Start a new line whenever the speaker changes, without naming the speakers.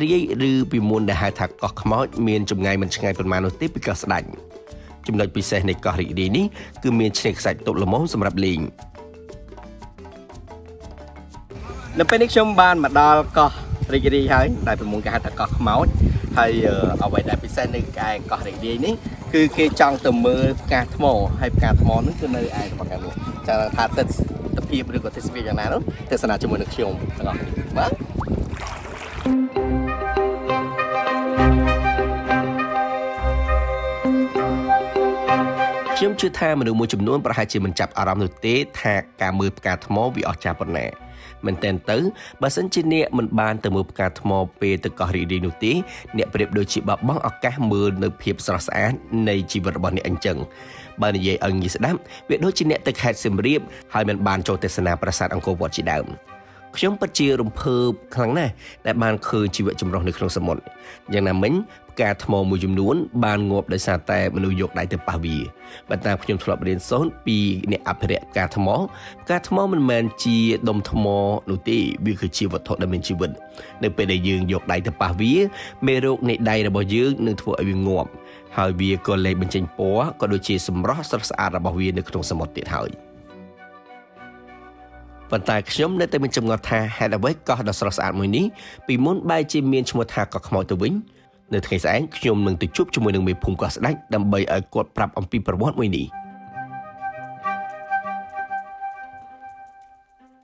រាយឬពីមុនដែលហៅថាកោះខ្មោចមានចម្ងាយមិនឆ្ងាយប៉ុន្មាននោះទេពីកោះស្ដេចចំណុចពិសេសនៃកោះរីករាយនេះគឺមានឆ្នេរខ្សាច់ទប់ល្មមសម្រាប់លេងនៅពេលនេះខ្ញុំបានមកដល់កោះរីករាយហើយដែលពីមុនគេហៅថាកោះខ្មោចហើយអ្វីដែលពិសេសនៅឯកោះរីករាយនេះគឺគេចង់ទៅមើលផ្កាថ្មហើយផ្កាថ្មនោះគឺនៅឯរបស់ខាងនោះចាំថាទិដ្ឋភាពឬក៏ទេសភាពយ៉ាងណានោះទស្សនាជាមួយនឹងខ្ញុំទាំងអស់គ្នាបាទខ្ញុំជឿថាមនុស្សមួយចំនួនប្រហែលជាមិនចាប់អារម្មណ៍នោះទេថាការមើលផ្កាថ្មវាអស្ចារ្យប៉ុណ្ណាមែនតើទៅបើសិនជាអ្នកមិនបានទៅមើលផ្កាថ្មពេលទៅកោះរីករាយនោះទេអ្នកប្រៀបដូចជាបាត់បង់ឱកាសមើលនៅភាពស្រស់ស្អាតនៃជីវិតរបស់អ្នកអញ្ចឹងបើនិយាយឲ្យងាយស្ដាប់វាដូចជាអ្នកទៅខេត្តសៀមរាបហើយមិនបានចូលទស្សនាប្រាសាទអង្គរវត្តជាដើមខ្ញុំពិតជារំភើបខ្លាំងណាស់ដែលបានឃើញជីវៈចម្រុះនៅក្នុងសមុទ្រយ៉ាងណាមិញផ្កាថ្មមួយចំនួនបានងាប់ដោយសារតែមនុស្សយកដៃទៅប៉ះវាបើតាមខ្ញុំធ្លាប់រៀនសូត្រពីអ្នកអភិរក្សផ្កាថ្មមិនមែនជាដុំថ្មនោះទេវាគឺជាវត្ថុដែលមានជីវិតនៅពេលដែលយើងយកដៃទៅប៉ះវាមេរោគនៃដៃរបស់យើងនឹងធ្វើឲ្យវាងាប់ហើយវាក៏លែងបញ្ចេញពណ៌ក៏ដូចជាសម្រស់ស្រស់ស្អាតរបស់វានៅក្នុងសមុទ្រទៀតហើយប៉ុន្តែខ្ញុំនៅតែមានចម្ងល់ថាហេតុអ្វីកោះដ៏ស្រស់ស្អាតមួយនេះពីមុនបែរជាមានឈ្មោះថាកោះខ្មោចទៅវិញនៅថ្ងៃស្អែកខ្ញុំនឹងទៅជួបជាមួយនឹងមេភូមិកោះស្ដេចដើម្បីឲ្យគាត់ប្រាប់អំពីប្រវត្តិមួយនេះ